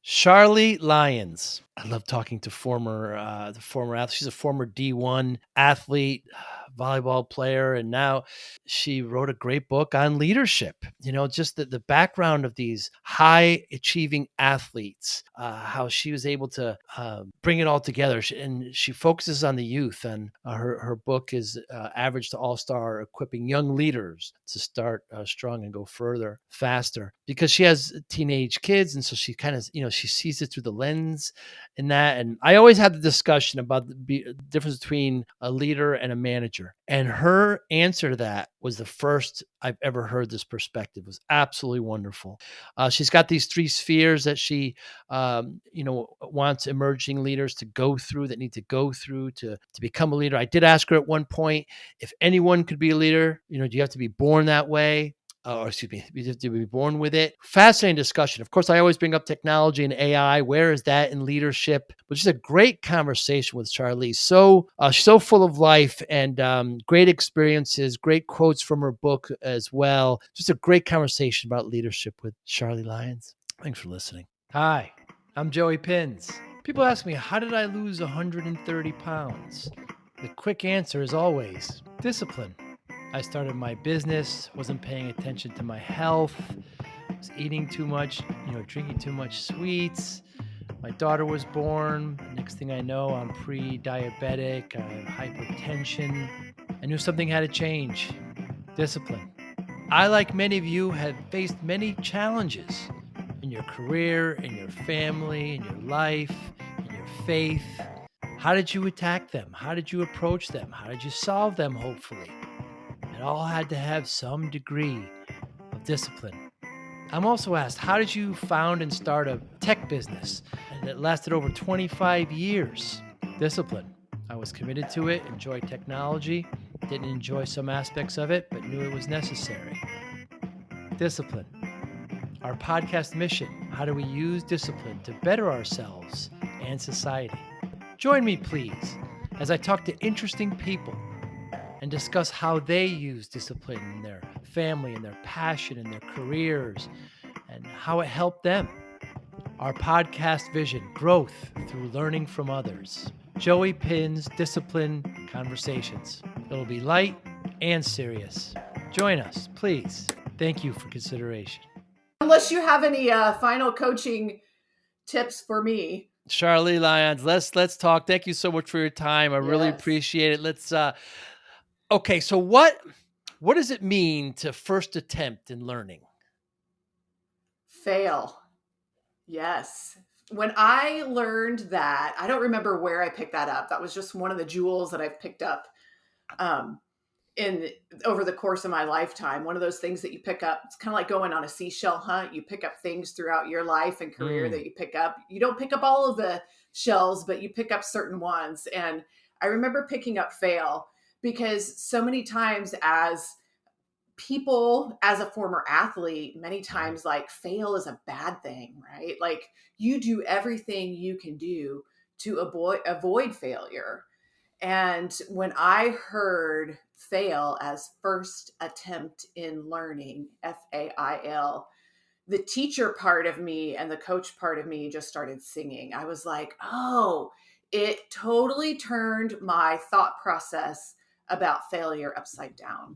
Charlie Lyons. I love talking to the former athlete. She's a former D1 athlete, volleyball player, and now she wrote a great book on leadership. Just the background of these high achieving athletes, how she was able to bring it all together. And she focuses on the youth. And her book is Average to All Star, equipping young leaders to start strong and go further, faster. Because she has teenage kids, and so she kind of she sees it through the lens in that. And I always had the discussion about the difference between a leader and a manager. And her answer to that was the first I've ever heard this perspective. It was absolutely wonderful. She's got these three spheres that she, wants emerging leaders to go through, that need to go through to become a leader. I did ask her at one point if anyone could be a leader. Do you have to be born that way? Or excuse me, you have to be born with it. Fascinating discussion. Of course, I always bring up technology and AI. Where is that in leadership? But just a great conversation with Charlie. So she's so full of life and great experiences, great quotes from her book as well. Just a great conversation about leadership with Charlie Lyons. Thanks for listening. Hi, I'm Joey Pins. People ask me, how did I lose 130 pounds? The quick answer is always discipline. I started my business, wasn't paying attention to my health, was eating too much, drinking too much sweets. My daughter was born. Next thing I know, I'm pre-diabetic, I have hypertension. I knew something had to change. Discipline. I, like many of you, have faced many challenges in your career, in your family, in your life, in your faith. How did you attack them? How did you approach them? How did you solve them, hopefully? It all had to have some degree of discipline. I'm also asked, how did you found and start a tech business that lasted over 25 years? Discipline. I was committed to it, enjoyed technology, didn't enjoy some aspects of it, but knew it was necessary. Discipline. Our podcast mission, how do we use discipline to better ourselves and society? Join me, please, as I talk to interesting people and discuss how they use discipline in their family and their passion and their careers and how it helped them. Our podcast vision, growth through learning from others. Joey Pins Discipline Conversations. It'll be light and serious. Join us, please. Thank you for consideration. Unless you have any final coaching tips for me. Charlie Lyons, let's talk. Thank you so much for your time. I really appreciate it. Let's okay, so what does it mean to first attempt in learning? Fail. Yes. When I learned that, I don't remember where I picked that up. That was just one of the jewels that I've picked up in over the course of my lifetime. One of those things that you pick up. It's kind of like going on a seashell hunt. You pick up things throughout your life and career that you pick up. You don't pick up all of the shells, but you pick up certain ones. And I remember picking up fail because so many times as people, as a former athlete, many times like fail is a bad thing, right? Like you do everything you can do to avoid failure. And when I heard fail as first attempt in learning, FAIL, the teacher part of me and the coach part of me just started singing. I was like, oh, it totally turned my thought process about failure upside down.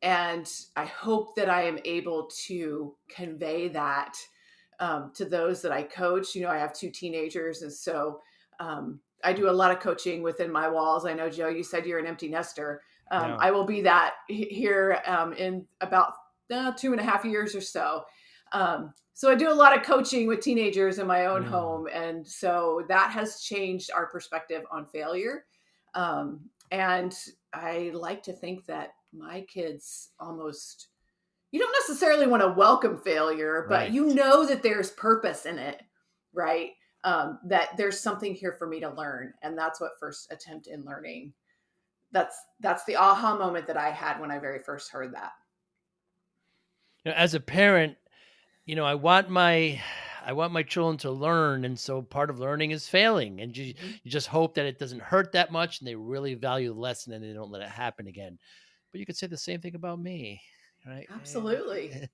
And I hope that I am able to convey that to those that I coach. I have two teenagers, and so I do a lot of coaching within my walls. I know, Joe, you said you're an empty nester. I will be that here in about 2.5 years or so. So I do a lot of coaching with teenagers in my own home. And so that has changed our perspective on failure. And I like to think that my kids almost, you don't necessarily want to welcome failure, but you know that there's purpose in it, right? That there's something here for me to learn. And that's what first attempt in learning. That's the aha moment that I had when I very first heard that. As a parent, I want my children to learn, and so part of learning is failing, and you just hope that it doesn't hurt that much, and they really value the lesson, and they don't let it happen again. But you could say the same thing about me, right? Absolutely.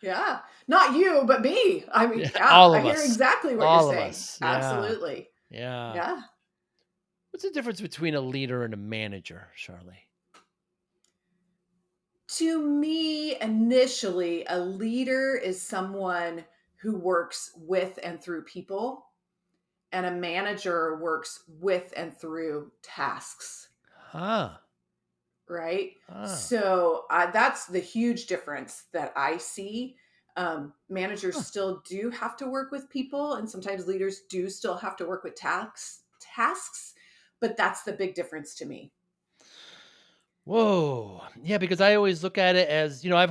Yeah. Not you, but me. I mean, Yeah, yeah, all I of hear us. exactly what you're All of saying. us. Yeah. Absolutely. Yeah. Yeah. What's the difference between a leader and a manager, Charlie? To me, initially, a leader is someone who works with and through people, and a manager works with and through tasks, Huh. right? Huh. So that's the huge difference that I see. Managers Huh. still do have to work with people, and sometimes leaders do still have to work with tasks, but that's the big difference to me. Whoa. Yeah, because I always look at it as, I've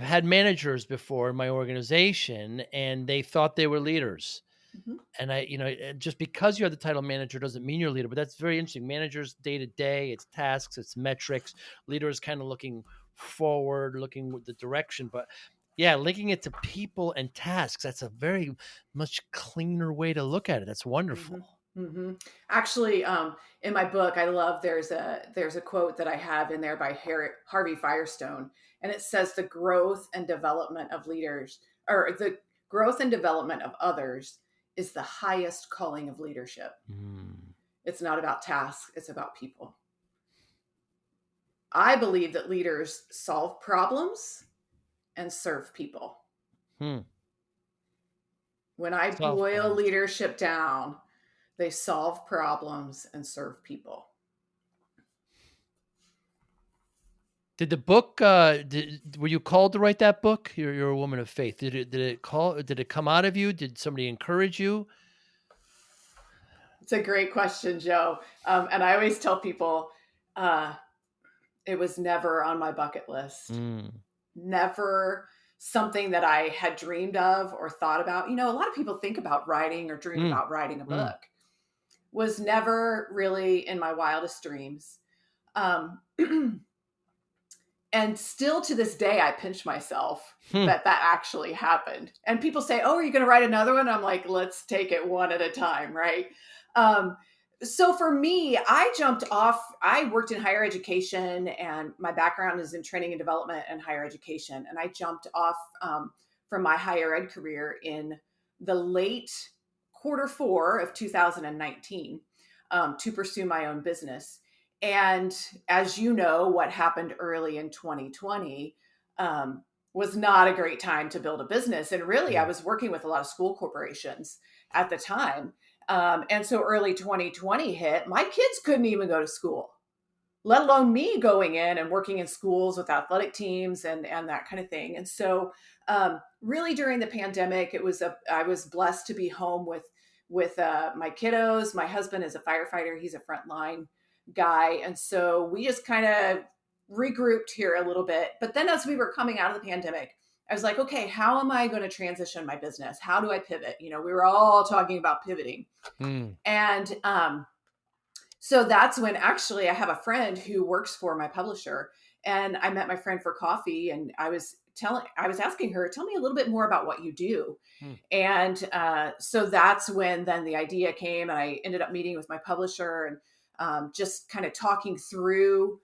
had managers before in my organization and they thought they were leaders. Mhm. And just because you have the title manager doesn't mean you're a leader, but that's very interesting. Managers day to day, it's tasks, it's metrics. Leader is kind of looking forward, looking with the direction. But yeah, linking it to people and tasks, that's a very much cleaner way to look at it. That's Mhm. wonderful. Mhm. Actually, in my book, I love there's a quote that I have in there by Harvey Firestone, and it says the growth and development of leaders, or the growth and development of others, is the highest calling of leadership. Mm. It's not about tasks; it's about people. I believe that leaders solve problems and serve people. Hmm. When I Solve boil problems. leadership down, they solve problems and serve people. Did the book were you called to write that book? You're a woman of faith. Did it come out of you? Did somebody encourage you? It's a great question, Joe. And I always tell people uh, it was never on my bucket list, Mm. never something that I had dreamed of or thought about. You know, a lot of people think about writing or dream Mm. about writing a Mm. book. Was never really in my wildest dreams. Um, and still to this day, I pinch myself Hmm. that that actually happened. And people say, "Oh, are you going to write another one?" I'm like, "Let's take it one at a time," right? Um, so for me, I jumped off. I worked in higher education, and my background is in training and development and higher education. And I jumped off from my higher ed career in the late quarter 4 of 2019 to pursue my own business. And as you know, what happened early in 2020 was not a great time to build a business. And really, I Mm. was working with a lot of school corporations at the time. And so early 2020 hit, my kids couldn't even go to school, let alone me going in and working in schools with athletic teams and that kind of thing. And so really during the pandemic, I was blessed to be home with my kiddos. My husband is a firefighter. He's a frontline guy. And so we just kind of regrouped here a little bit. But then as we were coming out of the pandemic, I was like, okay, how am I going to transition my business? How do I pivot? You know, we were all talking about pivoting. Mm. And so that's when actually I have a friend who works for my publisher, and I met my friend for coffee, and I was asking her, tell me a little bit more about what you do. Mm. And so that's when then the idea came, and I ended up meeting with my publisher and just kind of talking through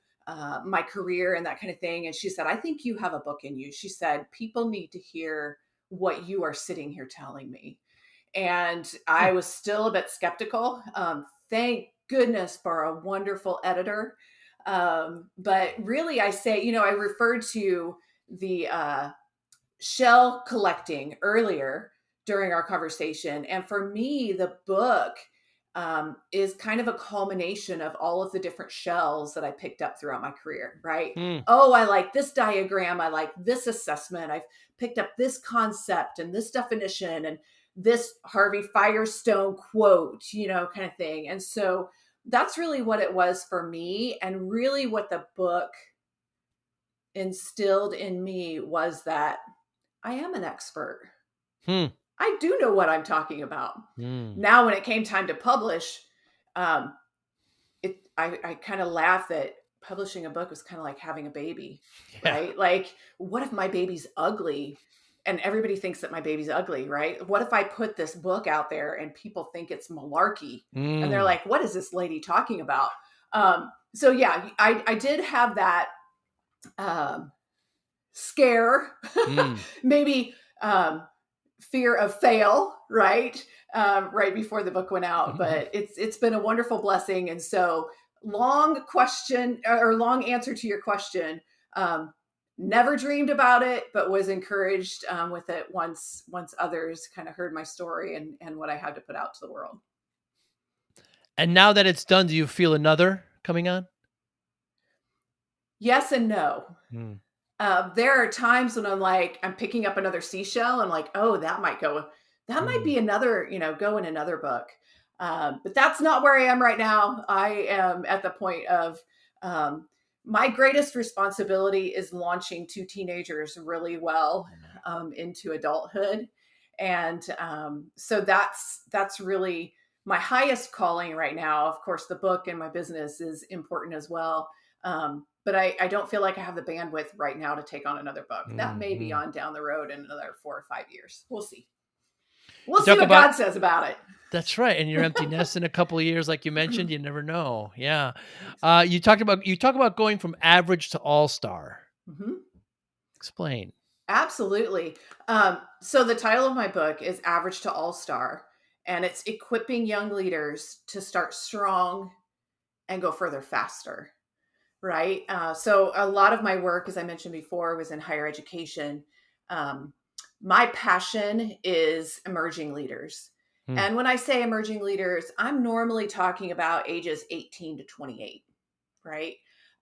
my career and that kind of thing. And she said, I think you have a book in you. She said, people need to hear what you are sitting here telling me. And Hmm. I was still a bit skeptical. Thank goodness for a wonderful editor. But really, I say, you know, I referred to the shell collecting earlier during our conversation. And for me, the book is kind of a culmination of all of the different shells that I picked up throughout my career, right? Hmm. Oh, I like this diagram. I like this assessment. I've picked up this concept and this definition and this Harvey Firestone quote, you know, kind of thing. And so that's really what it was for me. And really what the book instilled in me was that I am an expert. Hmm. I do know what I'm talking about. Hmm. Now, when it came time to publish, um, I kind of laugh that publishing a book was kind of like having a baby, Yeah. right? Like, what if my baby's ugly? And everybody thinks that my baby's ugly, right? What if I put this book out there and people think it's malarkey? And they're Mm. like, what is this lady talking about? So yeah, I did have that um, scare, Mm. maybe fear of fail, right? Right before the book went out, but it's been a wonderful blessing. And so, long question or long answer to your question. Um, Never dreamed about it, but was encouraged with it once others kind of heard my story and what I had to put out to the world. And now that it's done, do you feel another coming on? Yes and no. Mm. There are times when I'm picking up another seashell and like, oh, that might Mm. be another, go in another book. But that's not where I am right now. I am at the point of um, my greatest responsibility is launching two teenagers really well into adulthood, and so that's really my highest calling right now. Of course, the book and my business is important as well. But I don't feel like I have the bandwidth right now to take on another book. That may be Mhm. on down the road in another 4 or 5 years. We'll see. You We'll see talk what about God says about it. That's right, and your empty nest in a couple of years, like you mentioned, you never know. Yeah. Exactly. You talk about going from average to all-star. Hmm. Explain. Absolutely. So the title of my book is Average to All Star, and it's equipping young leaders to start strong and go further faster. Right. So a lot of my work, as I mentioned before, was in higher education. Um, my passion is emerging leaders. Hmm. And when I say emerging leaders, I'm normally talking about ages 18 to 28, right?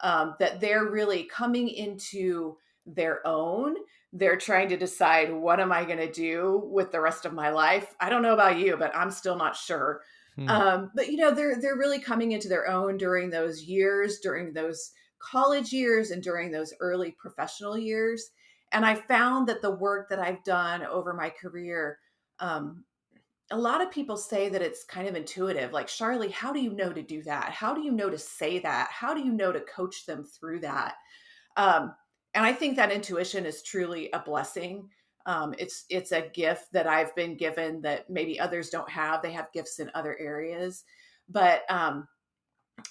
That they're really coming into their own. They're trying to decide, what am I going to do with the rest of my life? I don't know about you, but I'm still not sure. Hmm. But they're really coming into their own during those years, during those college years, and during those early professional years. And I found that the work that I've done over my career, um, a lot of people say that it's kind of intuitive. Like, Charlie, how do you know to do that? How do you know to say that? How do you know to coach them through that? Um, and I think that intuition is truly a blessing. It's a gift that I've been given that maybe others don't have. They have gifts in other areas, but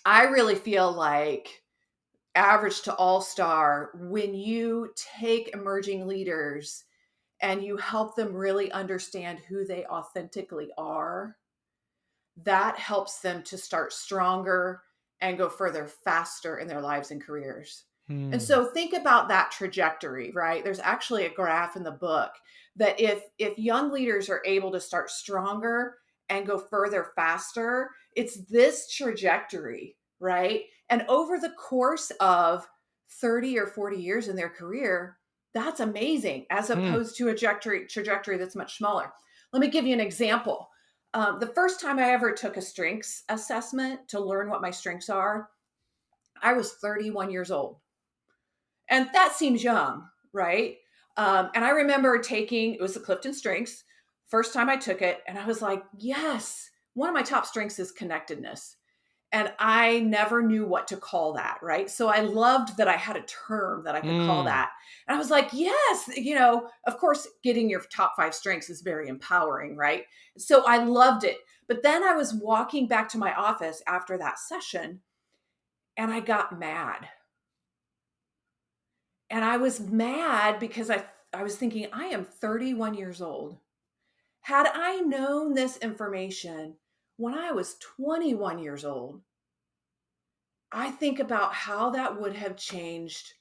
I really feel like average to all star, when you take emerging leaders and you help them really understand who they authentically are, that helps them to start stronger and go further faster in their lives and careers. And Hmm. so think about that trajectory, right? There's actually a graph in the book that if young leaders are able to start stronger and go further faster, it's this trajectory, right? And over the course of 30 or 40 years in their career, that's amazing, as Hmm. opposed to a trajectory that's much smaller. Let me give you an example. The first time I ever took a strengths assessment to learn what my strengths are, I was 31 years old. And that seems young, right? And I remember it was the Clifton Strengths, first time I took it. And I was like, yes, one of my top strengths is connectedness. And I never knew what to call that, right? So I loved that I had a term that I could call Hmm. that. And I was like, yes, of course, getting your top 5 strengths is very empowering, right? So I loved it. But then I was walking back to my office after that session and I got mad. And I was mad because I was thinking, I am 31 years old. Had I known this information when I was 21 years old, I think about how that would have changed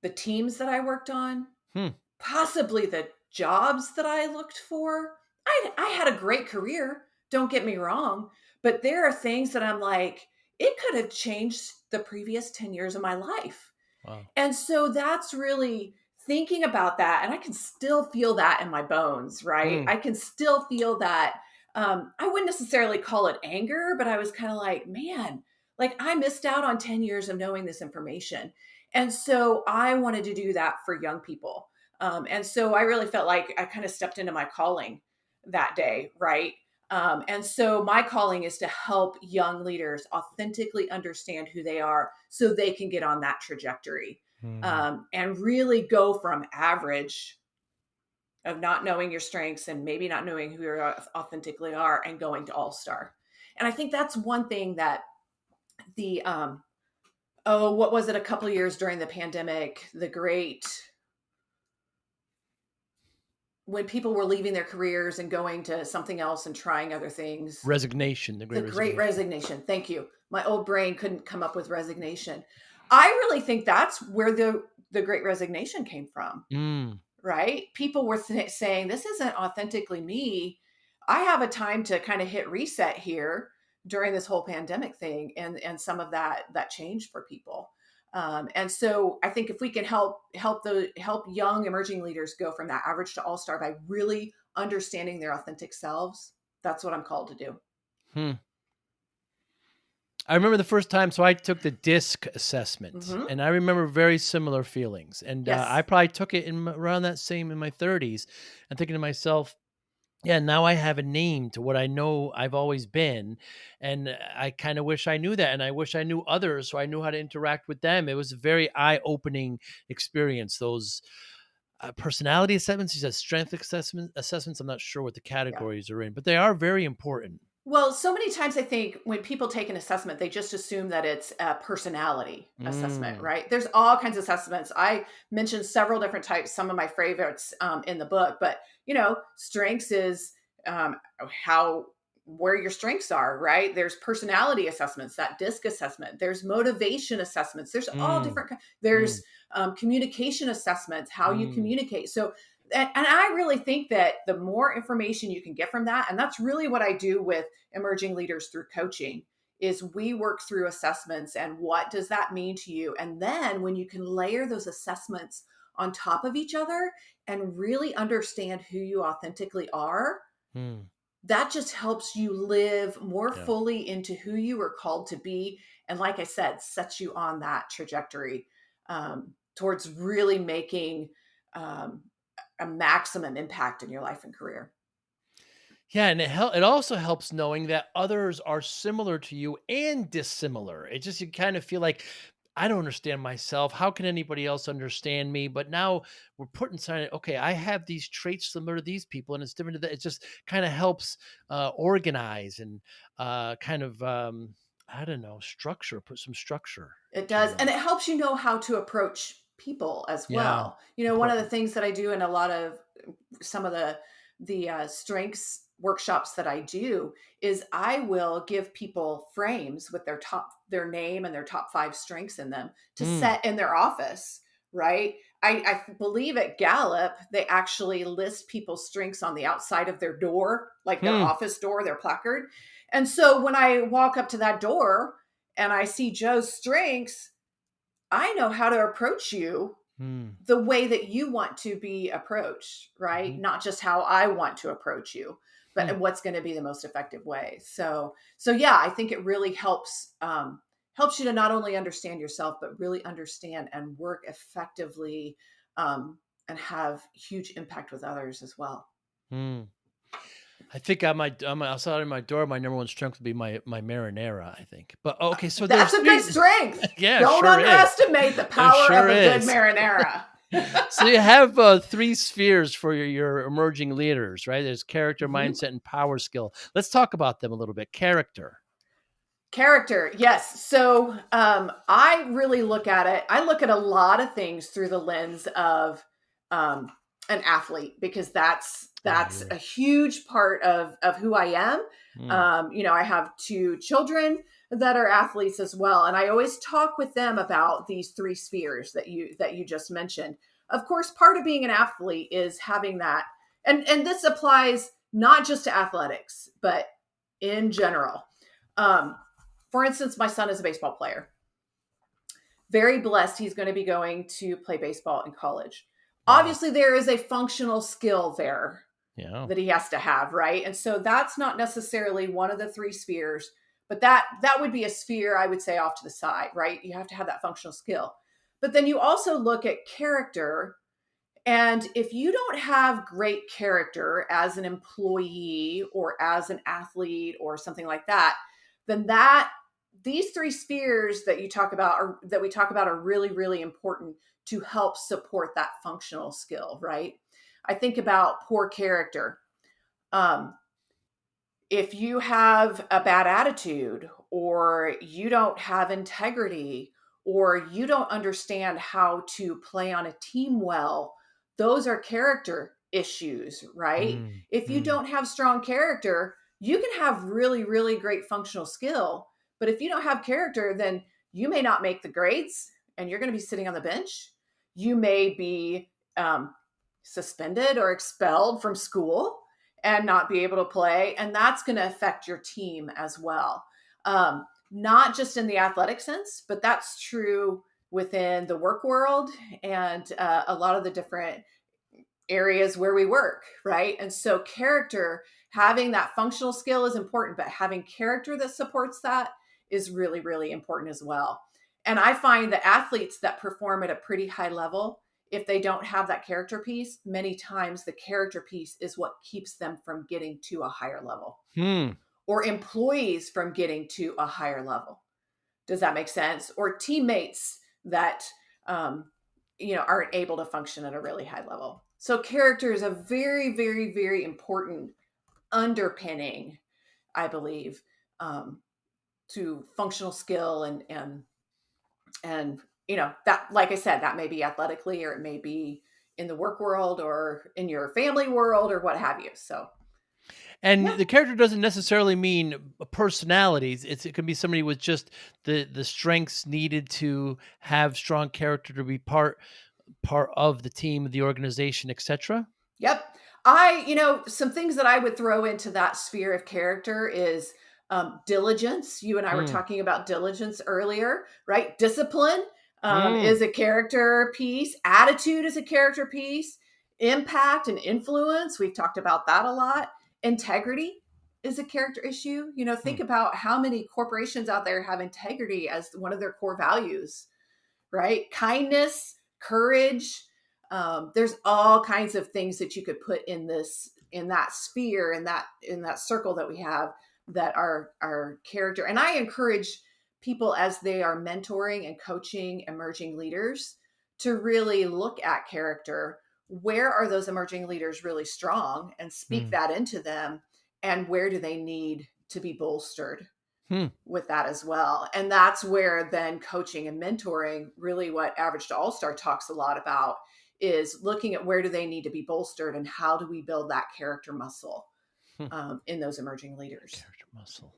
the teams that I worked on, Hmm. possibly the jobs that I looked for. I had a great career, don't get me wrong, but there are things that I'm like, it could have changed the previous 10 years of my life. Wow. And so that's really thinking about that. And I can still feel that in my bones, right? Hmm. I can still feel that. I wouldn't necessarily call it anger, but I was kind of like, man, like I missed out on 10 years of knowing this information. And so I wanted to do that for young people. And so I really felt like I kind of stepped into my calling that day, right? And so my calling is to help young leaders authentically understand who they are so they can get on that trajectory, Hmm. and really go from average of not knowing your strengths and maybe not knowing who you authentically are and going to all star. And I think that's one thing that the, what was it, a couple of years during the pandemic, the great when people were leaving their careers and going to something else and trying other things. Resignation, the The great great resignation. resignation. Thank you. My old brain couldn't come up with resignation. I really think that's where the great resignation came from, Mm, right? People were saying, this isn't authentically me. I have a time to kind of hit reset here during this whole pandemic thing. And some of that changed for people. And so I think if we can help young emerging leaders go from that average to all-star by really understanding their authentic selves, that's what I'm called to do. hmm. I remember the first time, so I took the DISC assessment, Hmm. and I remember very similar feelings. And I Yes. probably took it around that same in my 30s, and thinking to myself, yeah, now I have a name to what I know I've always been. And I kind of wish I knew that. And I wish I knew others so I knew how to interact with them. It was a very eye opening experience. Those personality assessments, you said strength assessments. I'm not sure what the Yeah. categories are in, but they are very important. Well, so many times I think when people take an assessment, they just assume that it's a personality assessment, Mm, right? There's all kinds of assessments. I mentioned several different types, some of my favorites in the book, but strengths is how where your strengths are, right? There's personality assessments, that DISC assessment. There's motivation assessments. There's all mm, different. mm, There's communication assessments, how you mm. communicate. So and I really think that the more information you can get from that, and that's really what I do with emerging leaders through coaching, is we work through assessments and what does that mean to you. And then when you can layer those assessments on top of each other and really understand who you authentically are, Mm. that just helps you live more Yeah. fully into who you were called to be. And like I said, sets you on that trajectory towards really making um, a maximum impact in your life and career. Yeah, and it also helps knowing that others are similar to you and dissimilar. It just you kind of feel like I don't understand myself. How can anybody else understand me? But now we're putting sign. Okay, I have these traits similar to these people, and it's different to that. It just kind of helps organize and kind of I don't know structure. Put some structure It to your does. And life. it helps you know how to approach people as Yeah, well. One of the important. things that I do in a lot of some of the strengths workshops that I do is I will give people frames with their name and their top 5 strengths in them to Mm, set in their office, right? I believe at Gallup they actually list people's strengths on the outside of their door, like their hmm, office door, their placard. And so when I walk up to that door and I see Joe's strengths, I know how to approach you hmm, the way that you want to be approached, right? hmm, Not just how I want to approach you, hmm. but what's going to be the most effective way. So yeah, I think it really helps you to not only understand yourself, but really understand and work effectively and have huge impact with others as well. Hmm. I think on my outside of my door, my number one strength would be my marinara, I think. But okay, so That's there's a good 3. strength. Yeah, it Don't sure is. underestimate the It power of sure a good is. marinara. So you have, 3 spheres for your emerging leaders, right? There's character, Mhm. mindset, and power skill. Let's talk about them a little bit. Character. Character, yes. So I really look at it. I look at a lot of things through the lens of um, an athlete because that's Oh, that's yeah. a huge part of who I am. Mm, I have 2 children that are athletes as well, and I always talk with them about these 3 spheres that you just mentioned. Of course, part of being an athlete is having that, and this applies not just to athletics, but in general. Um, for instance, my son is a baseball player. Very blessed he's going to be going to play baseball in college. wow. Obviously, there is a functional skill there Yeah. that he has to have, right? And so that's not necessarily one of the 3 spheres, but that would be a sphere I would say off to the side, right? You have to have that functional skill. But then you also look at character, and if you don't have great character as an employee or as an athlete or something like that, then that these 3 spheres that we talk about are really, really important to help support that functional skill, right? I think about poor character. Um, if you have a bad attitude or you don't have integrity or you don't understand how to play on a team well, those are character issues, right? Mm, If you mm, don't have strong character, you can have really, really great functional skill. But if you don't have character, then you may not make the grades and you're going to be sitting on the bench. You may be suspended or expelled from school and not be able to play. And that's going to affect your team as well. Not just in the athletic sense, but that's true within the work world and a lot of the different areas where we work, right? And so, character, having that functional skill is important, but having character that supports that is really, really important as well. And I find that athletes that perform at a pretty high level, if they don't have that character piece, many times the character piece is what keeps them from getting to a higher level, hmm. or employees from getting to a higher level. Does that make sense? Or teammates that um, aren't able to function at a really high level. So character is a very, very, very important underpinning, I believe, um, to functional skill and that, like I said, that may be athletically, or it may be in the work world or in your family world or what have you. So And yeah. the character doesn't necessarily mean personalities. It can be somebody with just the strengths needed to have strong character to be part of the team, the organization, etc. Yep. Some things that I would throw into that sphere of character is diligence. You and I were Mm, talking about diligence earlier, right? Discipline mm, is a character piece, attitude is a character piece, impact and influence. We've talked about that a lot. Integrity is a character issue. mm, Think about how many corporations out there have integrity as one of their core values, right? Kindness, courage. There's all kinds of things that you could put in that sphere, in that circle that we have, that are character. And I encourage people, as they are mentoring and coaching emerging leaders, to really look at character. Where are those emerging leaders really strong, and speak mm, that into them, and where do they need to be bolstered hmm. with that as well? And that's where then coaching and mentoring, really what Average to All Star talks a lot about, is looking at where do they need to be bolstered and how do we build that character muscle Hmm. in those emerging leaders. Character muscle.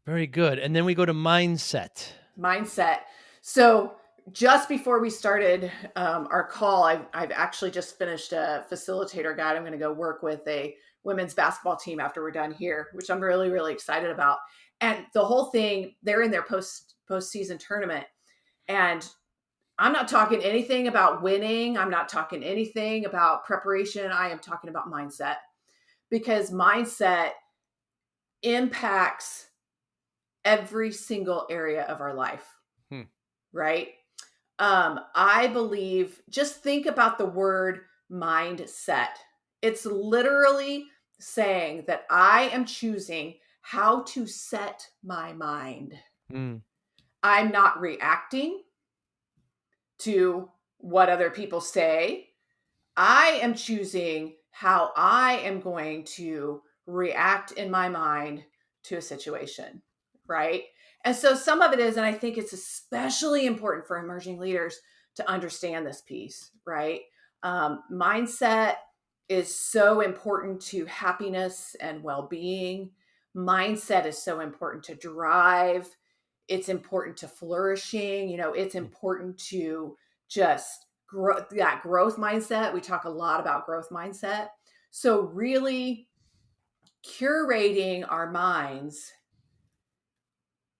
Very good. And then we go to mindset. Mindset. So just before we started our call, I've actually just finished a facilitator guide. I'm going to go work with a women's basketball team after we're done here, which I'm really, really excited about. And the whole thing, they're in their postseason tournament. And I'm not talking anything about winning. I'm not talking anything about preparation. I am talking about mindset, because mindset impacts every single area of our life, Hmm. right? I believe, just think about the word mindset. It's literally saying that I am choosing how to set my mind. Mm, I'm not reacting to what other people say. I am choosing how I am going to react in my mind to a situation, right? And so some of it is, and I think it's especially important for emerging leaders to understand this piece, right? Mindset is so important to happiness and well being. Mindset is so important to drive. It's important to flourishing. It's mm, important to just that growth mindset. We talk a lot about growth mindset. So, really curating our minds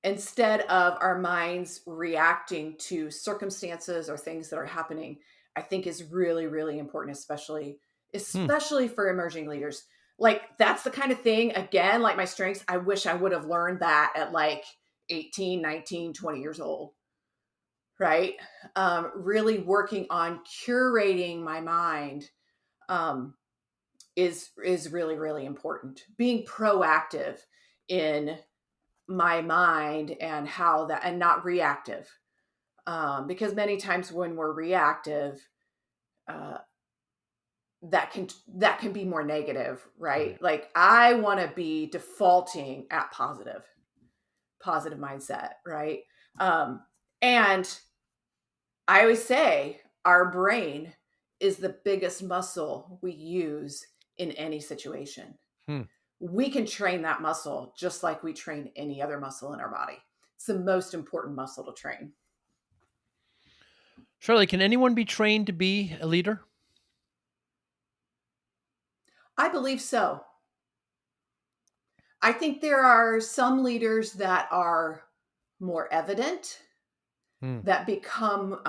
instead of our minds reacting to circumstances or things that are happening, I think is really, really important, especially hmm. especially for emerging leaders. Like, that's the kind of thing, again, like my strengths, I wish I would have learned that at like 18, 19, 20 years old, right? Really working on curating my mind um, is really, really important. Being proactive in my mind and how that, and not reactive, because many times when we're reactive, uh, that can be more negative, right? Right. Like, I want to be defaulting at positive mindset, right? And I always say our brain is the biggest muscle we use in any situation. Hmm. We can train that muscle just like we train any other muscle in our body. It's the most important muscle to train. Shirley, can anyone be trained to be a leader? I believe so. I think there are some leaders that are more evident, Hmm. that become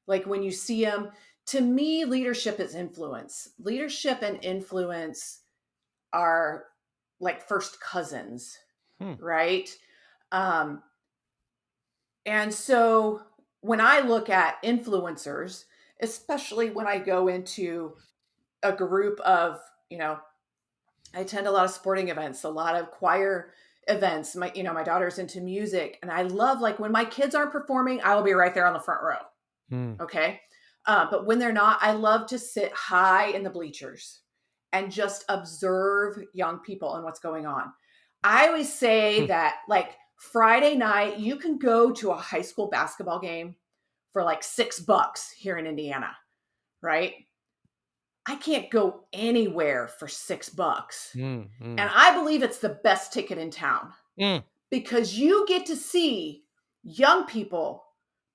like when you see them. To me, leadership is influence. Leadership and influence are like first cousins, Hmm. right? Um, and so when I look at influencers, especially when I go into a group of, you know, I attend a lot of sporting events, a lot of choir events. My daughter's into music, and I love, like, when my kids aren't performing, I will be right there on the front row. Hmm. Okay. But when they're not, I love to sit high in the bleachers and just observe young people and what's going on. I always say Hmm. that, like, Friday night, you can go to a high school basketball game for like $6 here in Indiana, right? I can't go anywhere for $6. Hmm. And Hmm. I believe it's the best ticket in town Hmm. because you get to see young people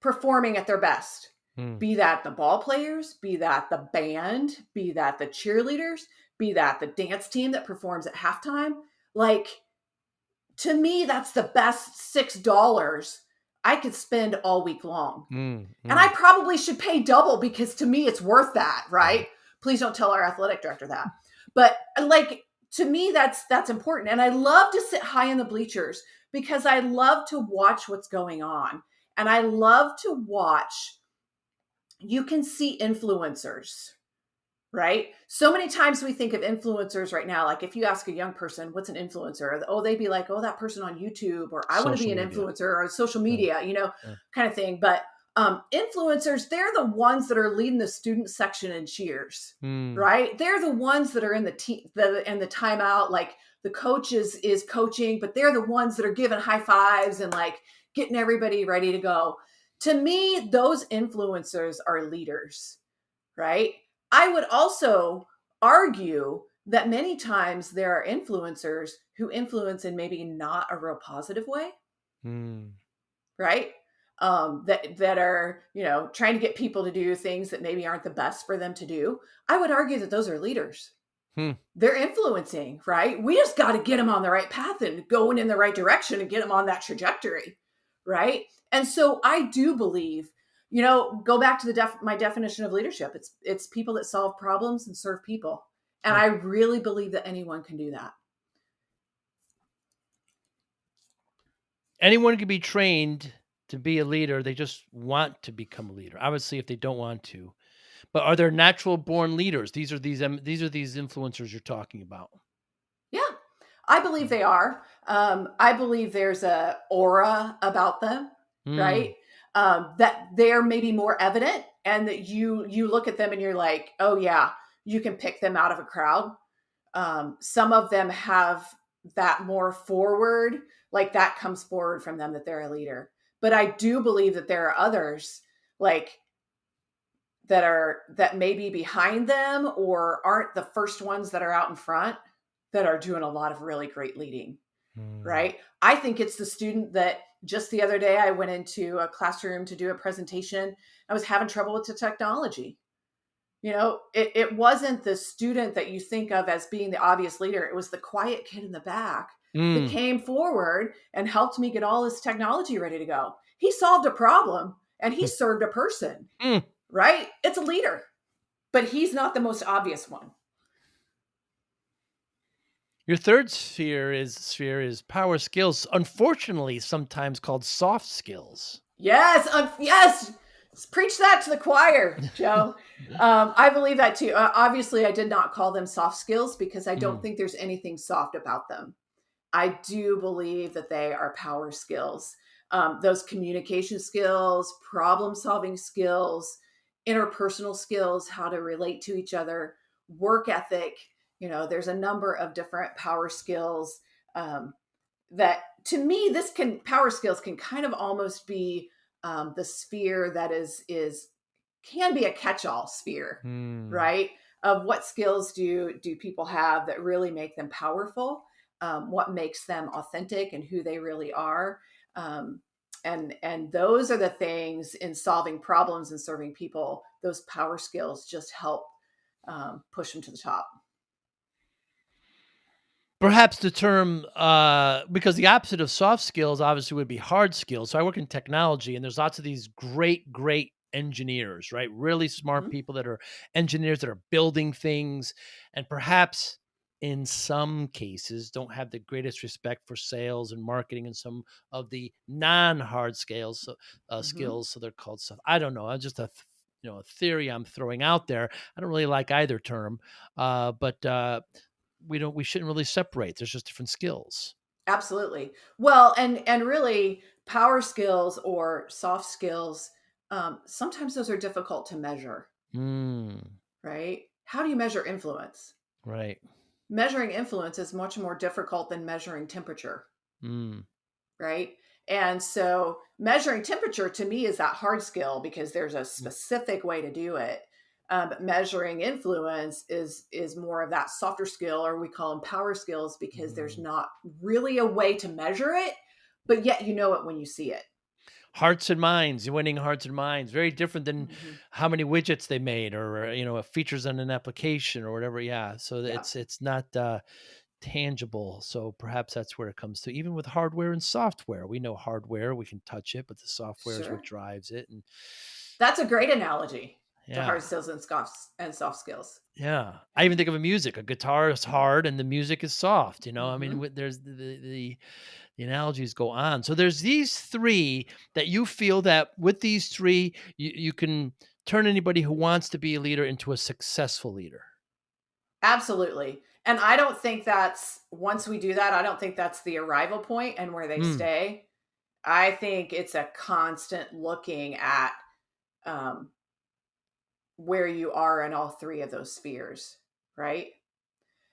performing at their best. Hmm. Be that the ball players, be that the band, be that the cheerleaders, be that the dance team that performs at halftime. Like, to me, that's the best $6 I could spend all week long. Hmm. And Hmm. I probably should pay double because to me it's worth that, Yeah. right? Please don't tell our athletic director that. But, like, to me that's important. And I love to sit high in the bleachers because I love to watch what's going on. And I love to watch, you can see influencers, right? So many times we think of influencers right now. Like, if you ask a young person, what's an influencer? Oh, they'd be like, oh, that person on YouTube, or I want to be Social an media. influencer, or social Yeah. media, Yeah. kind of thing. But influencers, they're the ones that are leading the student section in cheers, Hmm. right? They're the ones that are in the team, and the timeout. Like, the coach is coaching, but they're the ones that are giving high fives and, like, getting everybody ready to go. To me, those influencers are leaders, right? I would also argue that many times there are influencers who influence in maybe not a real positive way, Hmm. right? That are, trying to get people to do things that maybe aren't the best for them to do. I would argue that those are leaders. Hmm. They're influencing, right? We just got to get them on the right path and going in the right direction and get them on that trajectory, right? And so I do believe, go back to my definition of leadership. It's people that solve problems and serve people, and Hmm. I really believe that anyone can do that. Anyone can be trained to be a leader. They just want to become a leader. Obviously, if they don't want to, but are there natural born leaders? These are these influencers you're talking about. Yeah, I believe they are. I believe there's a aura about them, Hmm. right? That they're maybe more evident, and that you look at them and you're like, oh yeah, you can pick them out of a crowd. Some of them have that more forward, like, that comes forward from them that they're a leader. But I do believe that there are others, like, that may be behind them or aren't the first ones that are out in front, that are doing a lot of really great leading, Hmm. right? I think it's the student that, just the other day, I went into a classroom to do a presentation. I was having trouble with the technology. It wasn't the student that you think of as being the obvious leader. It was the quiet kid in the back that Hmm. came forward and helped me get all this technology ready to go. He solved a problem and he served a person, Hmm. right? It's a leader, but he's not the most obvious one. Your third sphere is power skills. Unfortunately, sometimes called soft skills. Yes, yes. Preach that to the choir, Joe. I believe that too. Obviously, I did not call them soft skills because I don't Hmm. think there's anything soft about them. I do believe that they are power skills. Those communication skills, problem solving skills, interpersonal skills, how to relate to each other, work ethic. There's a number of different power skills, that, to me, this can power skills can kind of almost be, the sphere that is can be a catch-all sphere, Hmm. right? Of what skills do people have that really make them powerful? What makes them authentic and who they really are? Um, and those are the things in solving problems and serving people. Those power skills just help push them to the top. Perhaps the term, because the opposite of soft skills obviously would be hard skills. So I work in technology, and there's lots of these great, great engineers, right? Really smart Mhm. people that are engineers that are building things, and perhaps in some cases don't have the greatest respect for sales and marketing and some of the non-hard scales, Mhm. skills. So they're called stuff. I don't know. I'm just a theory I'm throwing out there. I don't really like either term, but we shouldn't really separate. There's just different skills. Absolutely. Well, and really power skills or soft skills, sometimes those are difficult to measure, Mm, right? How do you measure influence? right. Measuring influence is much more difficult than measuring temperature, Mm, right? And so measuring temperature to me is that hard skill because there's a mm, specific way to do it. But measuring influence is more of that softer skill, or we call them power skills, because there's mm. not really a way to measure it, but yet you know it when you see it. Hearts and minds, winning hearts and minds. Very different than Mhm. how many widgets they made, or features on an application or whatever. Yeah, so Yeah, it's not tangible. So perhaps that's where it comes to. Even with hardware and software, we know hardware, we can touch it, but the software is what sure. drives it. And That's a great analogy to hard yeah, skills and soft skills. yeah. I even think of a music. A guitar is hard, and the music is soft. I mean, Hmm. there's the analogies go on. So there's these three that you feel that with these three, you can turn anybody who wants to be a leader into a successful leader. Absolutely. And I don't think that's once we do that, I don't think that's the arrival point and where they Mm, stay. I think it's a constant looking at um, where you are in all three of those spheres, right?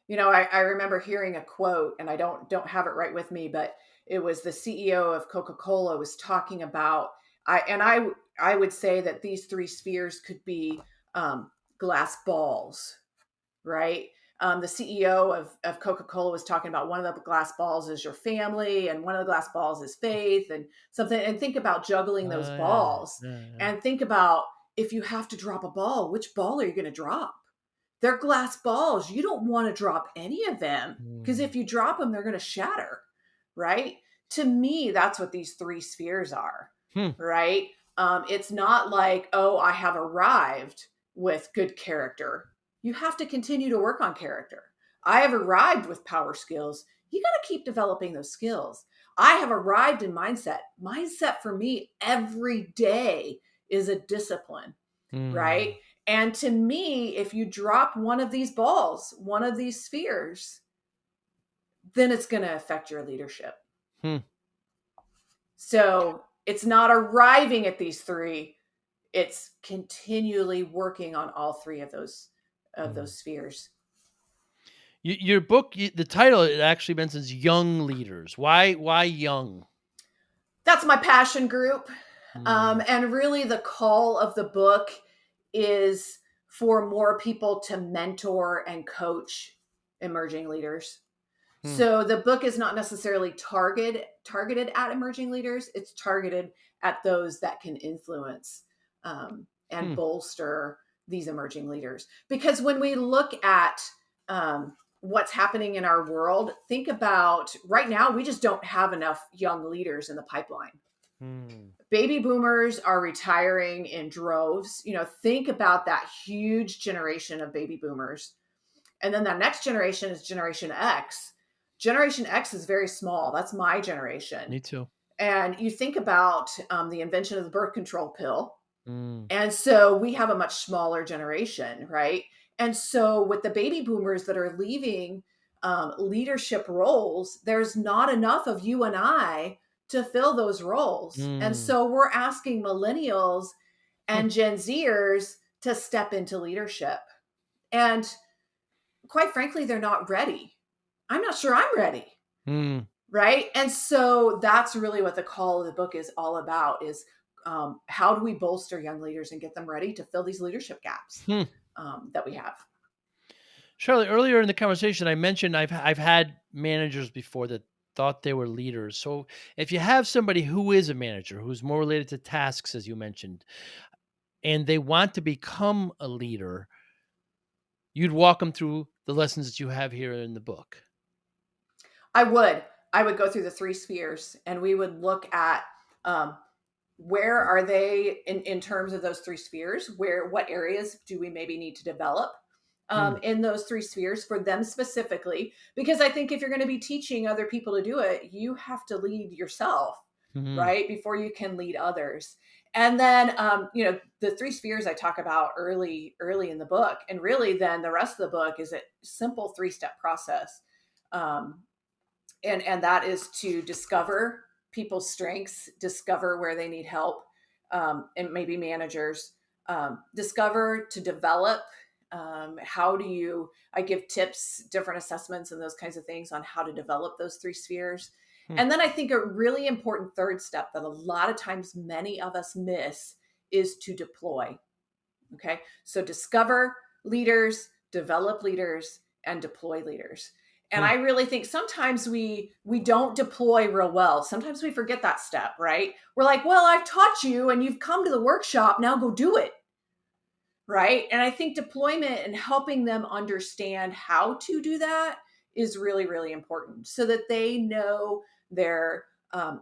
I remember hearing a quote, and I don't have it right with me, but it was the CEO of Coca Cola was talking about. I would say that these three spheres could be um, glass balls, right? The CEO of Coca Cola was talking about one of the glass balls is your family, and one of the glass balls is faith, and something. And think about juggling those yeah, balls, yeah, yeah. and think about if you have to drop a ball, which ball are you going to drop? They're glass balls. You don't want to drop any of them because Mm, if you drop them, they're going to shatter, right? To me, that's what these three spheres are, hmm, right? It's not like, oh, I have arrived with good character. You have to continue to work on character. I have arrived with power skills. You got to keep developing those skills. I have arrived in mindset. Mindset for me every day is a discipline, right? mm, And to me, if you drop one of these balls, one of these spheres, then it's going to affect your leadership. hmm. So it's not arriving at these three, it's continually working on all three of Mm. those spheres. Your book, the title, it actually mentions young leaders. Why young? That's my passion group. Mm, And really, the call of the book is for more people to mentor and coach emerging leaders. hmm, So the book is not necessarily targeted at emerging leaders. It's targeted at those that can influence and hmm, bolster these emerging leaders. Because when we look at what's happening in our world, think about right now, we just don't have enough young leaders in the pipeline. hmm, Baby boomers are retiring in droves. Think about that huge generation of baby boomers, and then that next generation is Generation X. Generation X is very small. That's my generation. me too. And you think about the invention of the birth control pill. Mm, And so we have a much smaller generation, right? And so with the baby boomers that are leaving leadership roles, there's not enough of you and I to fill those roles. And mm, so we're asking millennials hmm, and Gen Zers to step into leadership. And quite frankly, they're not ready. I'm not sure I'm ready. mm, Right. And so that's really what the call of the book is all about is how do we bolster young leaders and get them ready to fill these leadership gaps Hmm. that we have. Charlotte, earlier in the conversation, I mentioned I've had managers before that thought they were leaders. So if you have somebody who is a manager, who's more related to tasks, as you mentioned, and they want to become a leader, you'd walk them through the lessons that you have here in the book. I would go through the three spheres, and we would look at um, where are they in terms of those three spheres, what areas do we maybe need to develop Hmm. in those three spheres for them specifically, because I think if you're going to be teaching other people to do it, you have to lead yourself, Hmm. right, before you can lead others. And then the three spheres I talk about early in the book, and really then the rest of the book is a simple three-step process. Um, and that is to discover people's strengths, discover where they need help, and maybe managers discover, to develop. How do you? I give tips, different assessments, and those kinds of things on how to develop those three spheres. Hmm. And then I think a really important third step that a lot of times many of us miss is to deploy. Okay, so discover leaders, develop leaders, and deploy leaders. And Hmm. I really think sometimes we don't deploy real well. Sometimes we forget that step, right? We're like, well, I've taught you and you've come to the workshop, now go do it. Right? And I think deployment and helping them understand how to do that is really, really important, so that they know their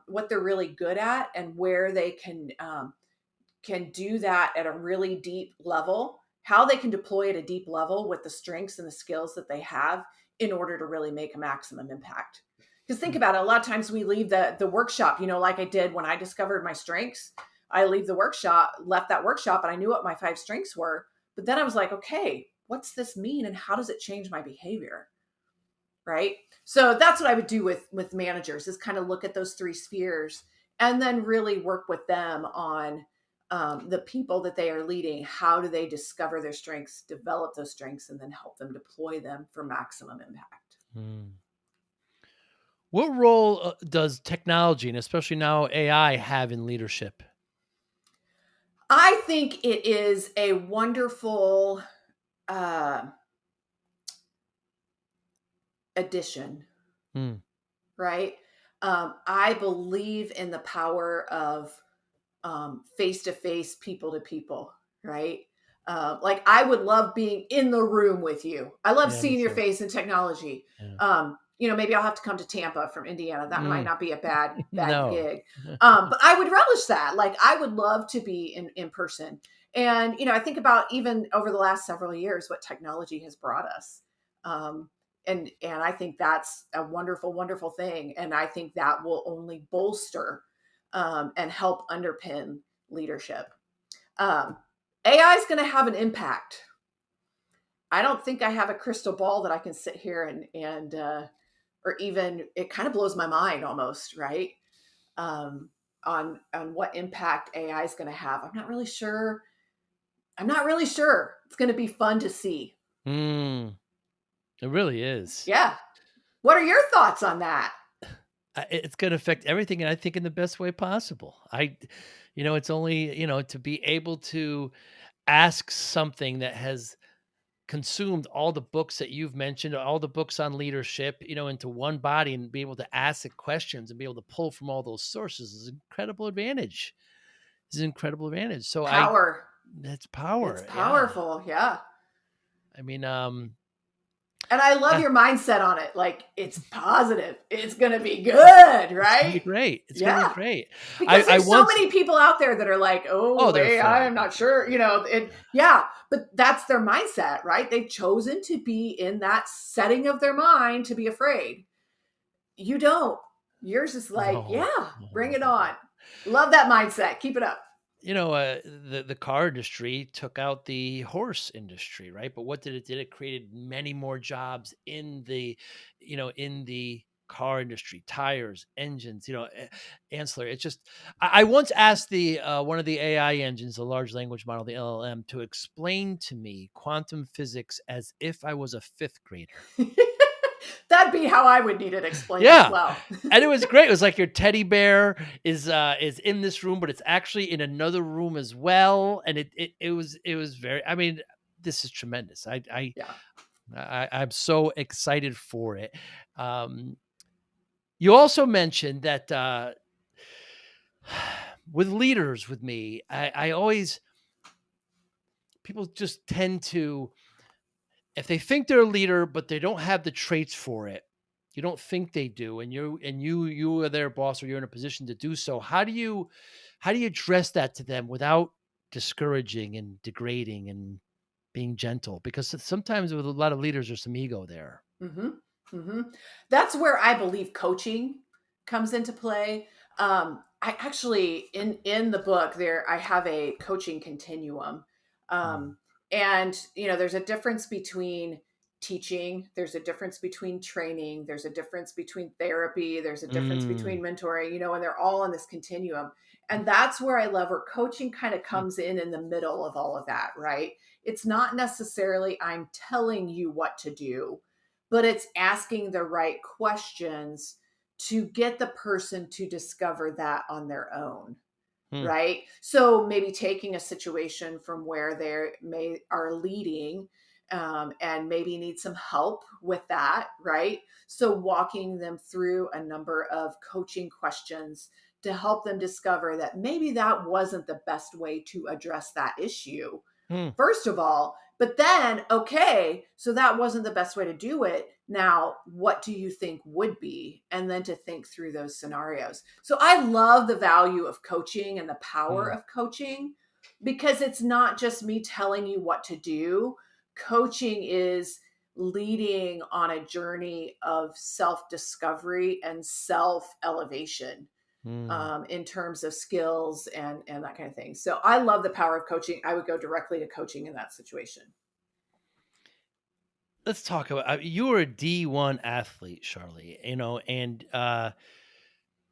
what they're really good at, and where they can do that at a really deep level, how they can deploy at a deep level with the strengths and the skills that they have in order to really make a maximum impact. Because think Hmm. about it, a lot of times we leave the workshop, like I did when I discovered my strengths. I left that workshop, and I knew what my 5 strengths were. But then I was like, okay, what's this mean, and how does it change my behavior? Right. So that's what I would do with managers, is kind of look at those 3 spheres, and then really work with them on the people that they are leading. How do they discover their strengths, develop those strengths, and then help them deploy them for maximum impact? Hmm. What role does technology, and especially now AI, have in leadership? I think it is a wonderful uh, addition, Hmm. right? I believe in the power of face to face, people to people, right? Like, I would love being in the room with you. I love Yeah, me seeing your too. face in technology. Yeah. Maybe I'll have to come to Tampa from Indiana. That might Mm. not be a bad No. gig, but I would relish that. Like, I would love to be in person. And I think about, even over the last several years, what technology has brought us. Um, and I think that's a wonderful, wonderful thing. And I think that will only bolster and help underpin leadership. Um, AI is going to have an impact. I don't think I have a crystal ball that I can sit here and or even, it kind of blows my mind almost, right? Um, on what impact AI is going to have. I'm not really sure. I'm not really sure. It's going to be fun to see. Mm. It really is. Yeah. What are your thoughts on that? It's going to affect everything, and I think in the best way possible. It's only to be able to ask something that has consumed all the books that you've mentioned, all the books on leadership, into one body, and be able to ask the questions and be able to pull from all those sources is an incredible advantage. It's an incredible advantage. So Power. that's It's power. Yeah. powerful. Yeah. I mean, And I love uh, your mindset on it. Like, it's positive. It's going to be good, it's gonna be right? great. It's gonna be Yeah. great. Because I there's so once many people out there that are like, Oh, "Oh, they're AI, afraid. I'm not sure." Yeah, but that's their mindset, right? They've chosen to be in that setting of their mind to be afraid. You don't. Yours is like, No, "Yeah, bring it no. on." Love that mindset. Keep it up. The car industry took out the horse industry, right? But what did it did? It created many more jobs in the car industry, tires, engines, ancillary. It's just, I once asked the one of the AI engines, the large language model, the LLM, to explain to me quantum physics as if I was a fifth grader. That's that'd be how I would need it explained as Yeah. well. And it was great. It was like your teddy bear is in this room, but it's actually in another room as well. And it was very, I mean, this is tremendous. Yeah. I'm so excited for it. Um, you also mentioned that with leaders with me, I always, people just tend to, if they think they're a leader, but they don't have the traits for it, you don't think they do, and you are their boss or you're in a position to do so. How do you address that to them without discouraging and degrading and being gentle? Because sometimes with a lot of leaders, there's some ego there. hmm hmm That's where I believe coaching comes into play. I actually in the book there I have a coaching continuum, Mm. um, and there's a difference between teaching. There's a difference between training. There's a difference between therapy. There's a difference between Mm. mentoring. And they're all on this continuum. And that's where I love where coaching kind of Mm. comes in the middle of all of that, right? It's not necessarily I'm telling you what to do, but it's asking the right questions to get the person to discover that on their own, Mm. right? So maybe taking a situation from where they are leading, and maybe need some help with that, right? So walking them through a number of coaching questions to help them discover that maybe that wasn't the best way to address that issue, Mm. first of all. But then, okay, so that wasn't the best way to do it. Now, what do you think would be? And then to think through those scenarios. So I love the value of coaching and the power Mm. of coaching, because it's not just me telling you what to do. Coaching is leading on a journey of self discovery and self elevation, Mm. in terms of skills and that kind of thing. So I love the power of coaching. I would go directly to coaching in that situation. Let's talk about, you were a D1 athlete, Charlie, and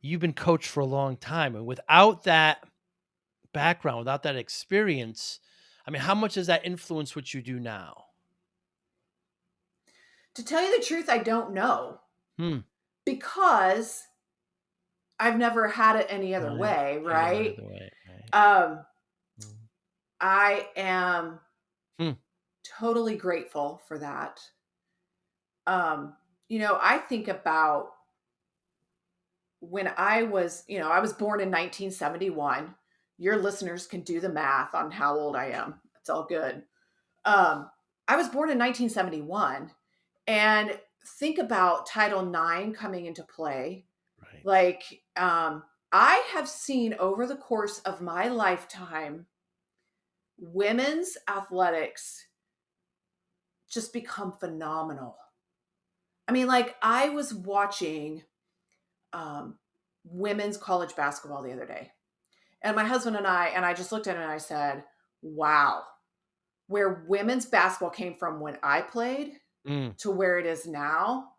you've been coached for a long time. And without that background, without that experience, I mean, how much does that influence what you do now? To tell you the truth, I don't know, Hmm. because I've never had it any other Right. way, Any right? other way, right? Um, Mm. I am Hmm. totally grateful for that. I think about when I was born in 1971. Your listeners can do the math on how old I am. It's all good. Um, I was born in 1971, and think about Title IX coming into play. Right. Like, I have seen over the course of my lifetime women's athletics just become phenomenal. I mean, like, I was watching um, women's college basketball the other day, and my husband and I just looked at it and I said, wow, where women's basketball came from when I played Mm. to where it is now,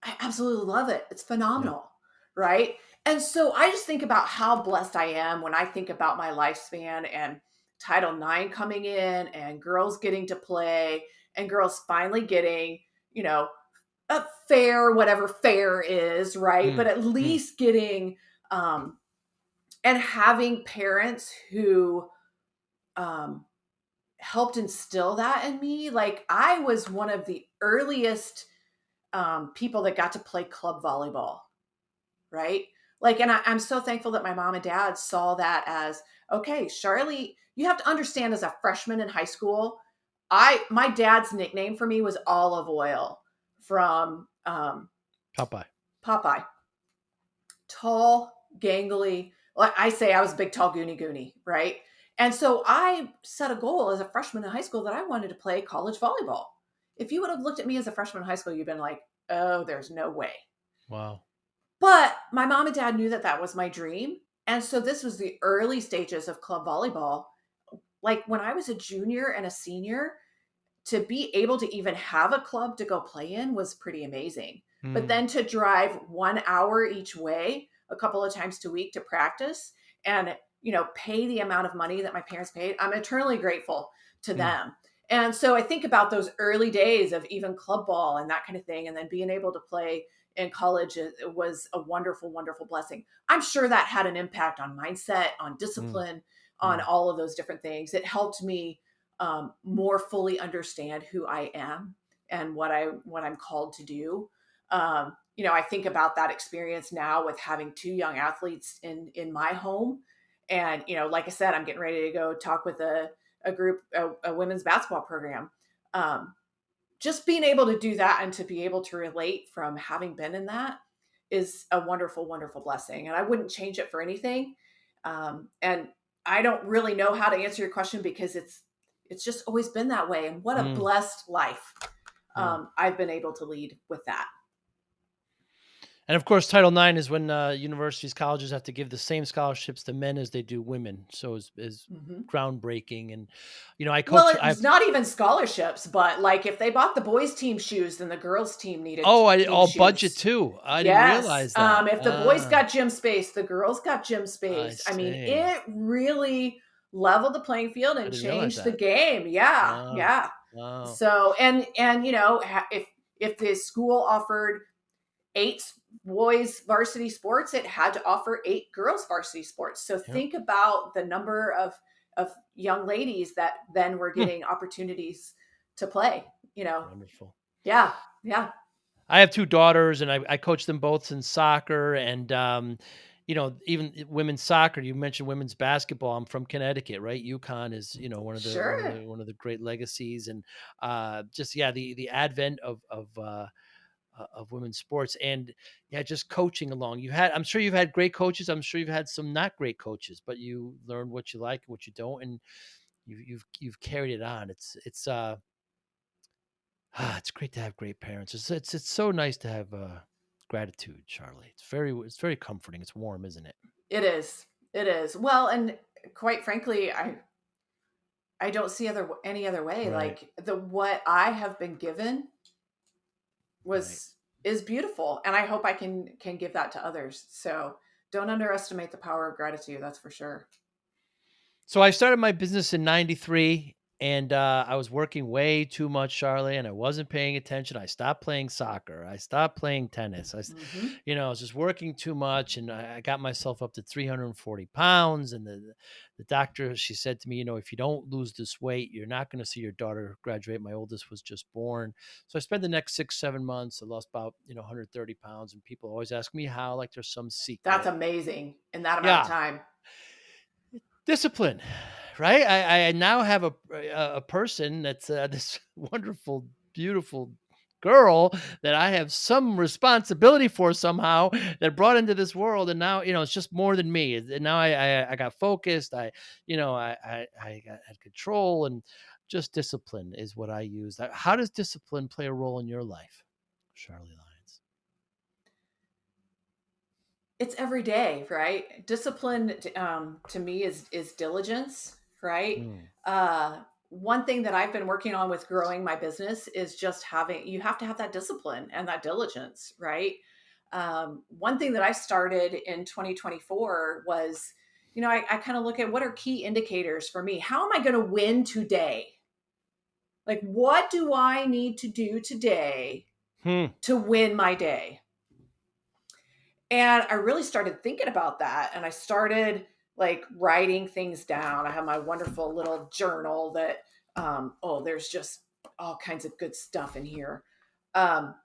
I absolutely love it. It's Yeah. phenomenal, right? And so I just think about how blessed I am when I think about my lifespan and Title IX coming in and girls getting to play and girls finally getting, you know, a fair, whatever fair is, right? But Mm. at Mm. least getting, and having parents who um, helped instill that in me. Like, I was one of the earliest people that got to play club volleyball, right? Like, and I'm so thankful that my mom and dad saw that as, okay, Charlie, you have to understand, as a freshman in high school, my dad's nickname for me was Olive Oil from Popeye. Popeye. Tall, gangly. Like I say, I was a big, tall, goony, right? And so I set a goal as a freshman in high school that I wanted to play college volleyball. If you would have looked at me as a freshman in high school, you'd been like, oh, there's no way. Wow. But my mom and dad knew that that was my dream. And so this was the early stages of club volleyball. Like, when I was a junior and a senior, to be able to even have a club to go play in was pretty amazing. But Mm. then to drive 1 hour each way a couple of times a week to practice, and pay the amount of money that my parents paid, I'm eternally grateful to Mm. them. And so I think about those early days of even club ball and that kind of thing, and then being able to play in college, it was a wonderful, wonderful blessing. I'm sure that had an impact on mindset, on Mm, discipline, on mm, all of those different things. It helped me more fully understand who I am and what I'm called to do. I think about that experience now with having two young athletes in my home, and like I said, I'm getting ready to go talk with a group, a women's basketball program. Um, just being able to do that and to be able to relate from having been in that is a wonderful, wonderful blessing. And I wouldn't change it for anything. And I don't really know how to answer your question because it's just always been that way. And what a mm, blessed life mm. I've been able to lead with that. And of course, Title IX is when universities, colleges have to give the same scholarships to men as they do women. So is Hmm. groundbreaking. And I Well, coach. it's not even scholarships, but like if they bought the boys' team shoes, then the girls' team Oh, need all budget shoes. too. I didn't Yes. realize that. If the boys got gym space, the girls got gym I space. I mean, see. it really leveled the playing field I and didn't realize changed the that. game. Yeah, Wow. yeah. Wow. So, and if the school offered eight boys varsity sports, it had to offer eight girls varsity sports. So Yep. think about the number of young ladies that then were Hmm. getting opportunities to play. You know, Wonderful. yeah, yeah, I have two daughters, and I coach them both in soccer, and even women's soccer. You mentioned women's basketball. I'm from Connecticut, right? UConn is sure. one of the great legacies, and just yeah, the advent of women's sports, and yeah, just coaching along. I'm sure you've had great coaches. I'm sure you've had some not great coaches, but you learn what you like, what you don't, and you've carried it on. It's great to have great parents. It's so nice to have gratitude, Charlie. It's very comforting. It's warm, isn't it? It is. It is. Well, and quite frankly, I don't see any other way. Right, Like the what I have been given right. was is beautiful, and I hope I can give that to others. So don't underestimate the power of gratitude. That's for sure. So I started my business in '93, and I was working way too much, Charlie, and I wasn't paying attention. I stopped playing soccer. I stopped playing tennis. Hmm. I was just working too much, and I got myself up to 340 pounds. And the doctor, she said to me, if you don't lose this weight, you're not going to see your daughter graduate. My oldest was just born. So I spent the next 6, 7 months. I lost about 130 pounds, and people always ask me how, like there's some That's secret. amazing in that amount of Yeah, time. discipline, right? I now have a person that's this wonderful, beautiful girl that I have some responsibility for somehow, that brought into this world, and now it's just more than me. And now I got focused. Had control, and just discipline is what I use. How does discipline play a role in your life, Charlie Lyons? It's every day, right? Discipline to me is diligence, right? Mm, One thing that I've been working on with growing my business is just you have to have that discipline and that diligence, right? One thing that I started in 2024 was, I kind of look at what are key indicators for me. How am I going to win today? Like, what do I need to do today hmm. to win my day? And I really started thinking about that. And I started like writing things down. I have my wonderful little journal that, there's just all kinds of good stuff in here. Um,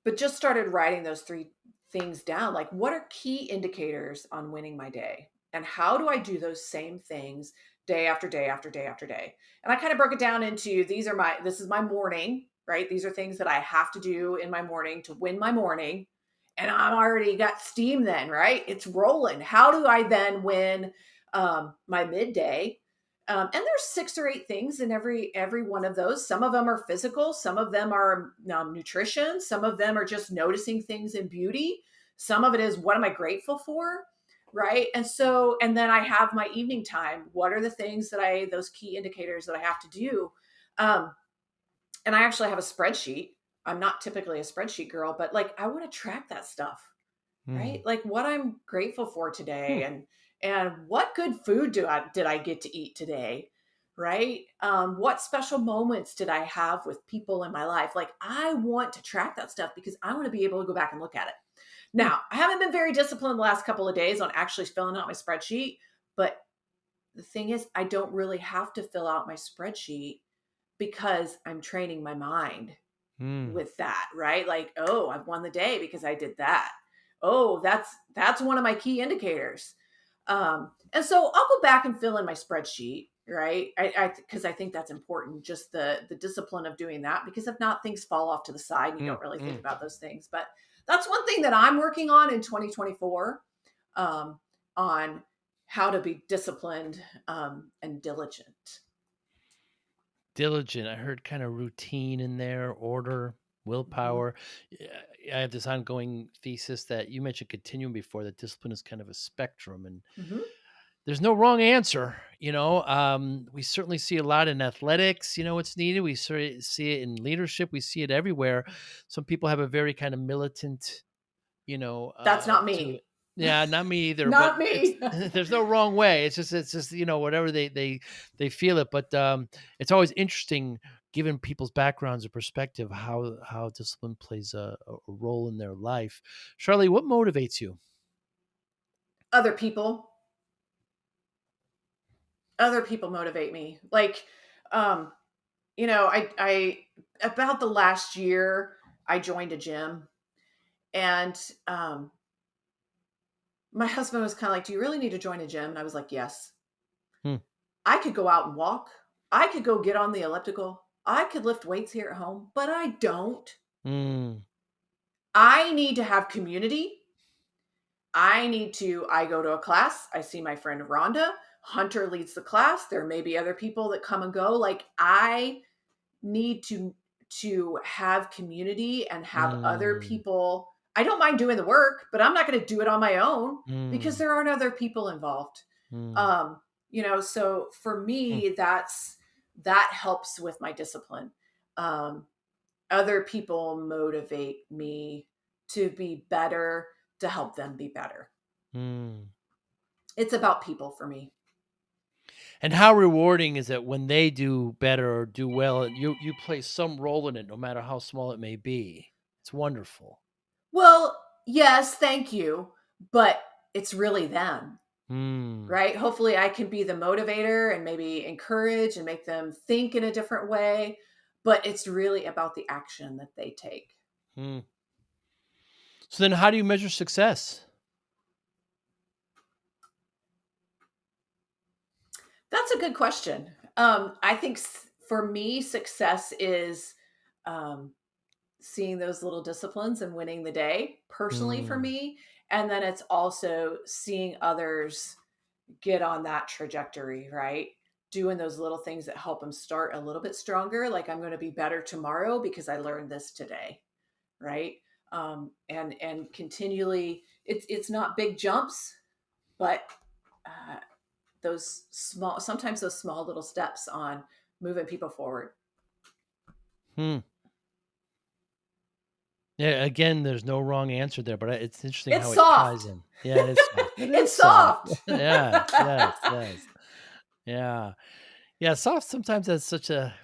but just started writing those three things down. Like, what are key indicators on winning my day? And how do I do those same things day after day after day after day? And I kind of broke it down into this is my morning, right? These are things that I have to do in my morning to win my morning. And I'm already got steam then, right? It's rolling. How do I then win my midday? And there's 6 or 8 things in every one of those. Some of them are physical, some of them are nutrition, some of them are just noticing things in beauty. Some of it is what am I grateful for, right? And then I have my evening time. What are the things those key indicators that I have to do? Um, and I actually have a spreadsheet. I'm not typically a spreadsheet girl, but like I want to track that stuff, right? Hmm. Like what I'm grateful for Hmm. today, and what good food did I get to eat today? right? What special moments did I have with people in my life? Like, I want to track that stuff because I want to be able to go back and look at it. Hmm. Now, I haven't been very disciplined the last couple of days on actually filling out my spreadsheet, but the thing is, I don't really have to fill out my spreadsheet because I'm training my mind Hmm. with that, right? Like, oh, I've won the day because I did that. Oh, that's one of my key indicators. And so I'll go back and fill in my spreadsheet, right? I because I think that's important, just the discipline of doing that, because if not, things fall off to the side and you Hmm. don't really Hmm. think about those things. But that's one thing that I'm working on in 2024, on how to be disciplined, and diligent. Diligent. I heard kind of routine in there, order, Mhm. willpower. Yeah, I have this ongoing thesis that you mentioned continuum before, that discipline is kind of a spectrum, and Mhm. there's no wrong answer. We certainly see a lot in athletics. What's needed. We see it in leadership. We see it everywhere. Some people have a very kind of militant, That's not to me. yeah, not me either, but Not it's me. there's no wrong way. It's just, whatever they feel it. But it's always interesting, given people's backgrounds and perspective, how discipline plays a role in their life. Charlie, what motivates you? Other people. Other people motivate me. Like, um, I about the last year, I joined a gym, and my husband was kind of like, "Do you really need to join a gym?" And I was like, "Yes." Hmm. I could go out and walk. I could go get on the elliptical. I could lift weights here at home, but I don't. Mm, I need to have community. I go to a class. I see my friend Rhonda. Hunter leads the class. There may be other people that come and go. Like, I need to have community and have other mm, people. I don't mind doing the work, but I'm not going to do it on my own because mm, there aren't other people involved. mm, um so for mm, me, that helps with my discipline. um Other people motivate me to be better, to help them be better. mm. It's about people for me. And how rewarding is it when they do better or do well, and you play some role in it, no matter how small it may be? It's wonderful. Well, yes, thank you, but it's really them. Mm, Right? Hopefully, I can be the motivator and maybe encourage and make them think in a different way, but it's really about the action that they take. mm. So then how do you measure success? That's a good question. I think for me, success is, um, seeing those little disciplines and winning the day personally for Mm, me. And then it's also seeing others get on that trajectory, right? Doing those little things that help them start a little bit stronger. Like, I'm going to be better tomorrow because I learned this today, right? And continually, it's not big jumps, but uh, sometimes those small little steps on moving people forward. hmm. Yeah, again, there's no wrong answer there, but it's interesting It's how it ties soft. in. Yeah, it is soft. It It's is soft. soft. Yes, yes, yes. Yeah. Yeah, soft sometimes has such a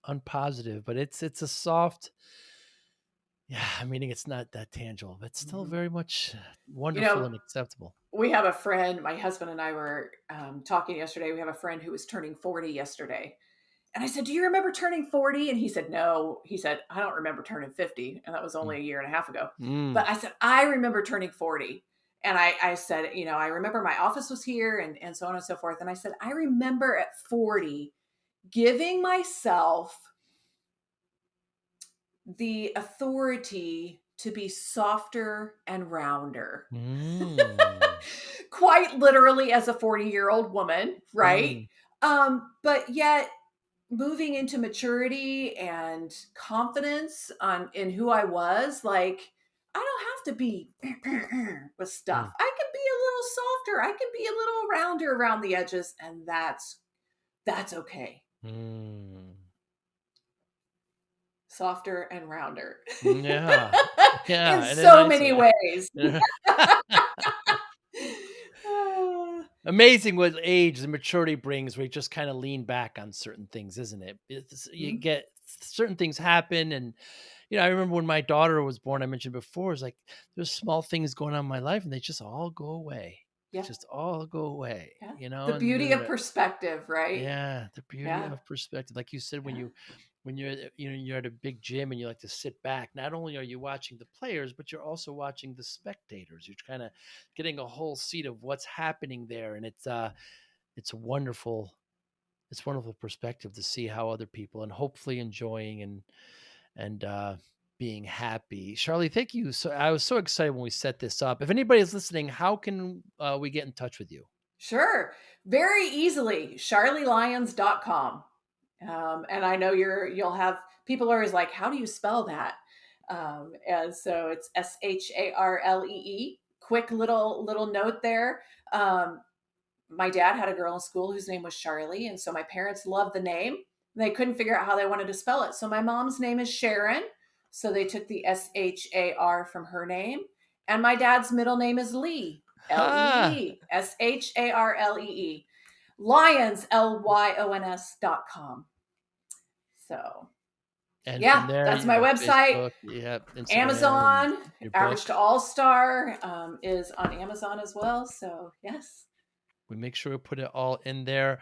unpositive, but it's a soft. Yeah, meaning it's not that tangible, but still Mhm. very much You wonderful know, and acceptable. we have a friend, my husband and I were talking yesterday. We have a friend who was turning 40 yesterday. And I said, "Do you remember turning 40?" And he said, "No." He said, "I don't remember turning 50." And that was Mm. only a year and a half ago. Mm. But I said, "I remember turning 40." And I said, "I remember my office was here and so on and so forth." And I said, "I remember at 40 giving myself the authority to be softer and rounder." Mm. Quite literally, as a 40-year-old woman, right? Mm. But yet, moving into maturity and confidence in who I was, like, I don't have to be with Mm. stuff. I can be a little softer. I can be a little rounder around the edges, and that's okay. Mm. Softer and rounder. Yeah. In Yeah, in a so nice many way. ways. amazing what age and maturity brings, where you just kind of lean back on certain things, isn't it? You Mhm. get certain things happen, and I remember when my daughter was born. I mentioned before, it's like there's small things going on in my life, and they just all go away. They Yeah. just all go away, Yeah. you know. The And beauty of perspective, right? yeah, the beauty Yeah. of perspective, like you said, Yeah. when you're you're at a big gym and you like to sit back. Not only are you watching the players, but you're also watching the spectators. You're kind of getting a whole seat of what's happening there, and it's a wonderful perspective to see how other people and hopefully enjoying and being happy. Charlie, thank you. So I was so excited when we set this up. If anybody's listening, how can we get in touch with you? Sure. Very easily. charlielyons.com. And I know you'll have people are always like, how do you spell that? And so it's Sharlee. Quick little note there. Um, my dad had a girl in school whose name was Charlie, and so my parents loved the name. They couldn't figure out how they wanted to spell it. So my mom's name is Sharon, so they took the Shar from her name, and my dad's middle name is Lee, Ha! Sharlee. Lions, Lyons.com. So And from yeah, there, that's you my have website. Facebook, you have Instagram, and Amazon, your Average book. to All Star is on Amazon as well. So yes. We make sure we put it all in there.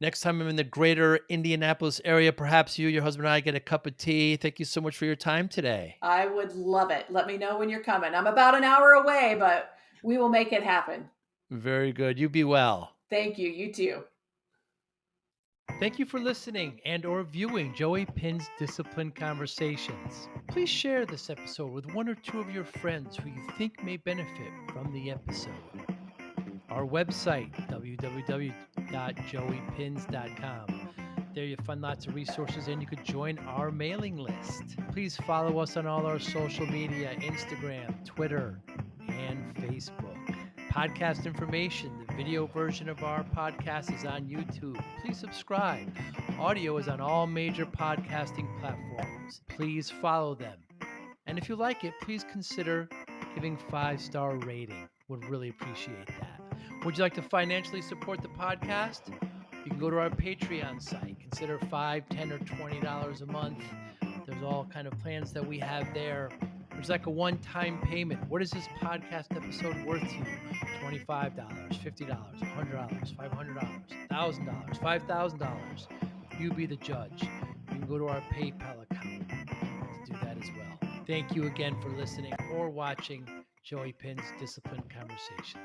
Next time I'm in the greater Indianapolis area, perhaps you, your husband, and I get a cup of tea. Thank you so much for your time today. I would love it. Let me know when you're coming. I'm about an hour away, but we will make it happen. Very good. You be well. Thank you. You too. Thank you for listening and or viewing Joey Pinn's Discipline Conversations. Please share this episode with one or two of your friends who you think may benefit from the episode. Our website, www.joeypins.com. There you'll find lots of resources and you could join our mailing list. Please follow us on all our social media, Instagram, Twitter, and Facebook. Podcast information, the video version of our podcast is on YouTube. Please subscribe. Audio is on all major podcasting platforms. Please follow them. And if you like it, please consider giving 5-star rating. Would really appreciate that. Would you like to financially support the podcast? You can go to our Patreon site. Consider $5, $10, or $20 a month. There's all kind of plans that we have there. There's like a one-time payment. What is this podcast episode worth to you? $25, $50, $100, $500, $1,000, $5,000. You be the judge. You can go to our PayPal account to do that as well. Thank you again for listening or watching Joey Pinn's Discipline Conversations.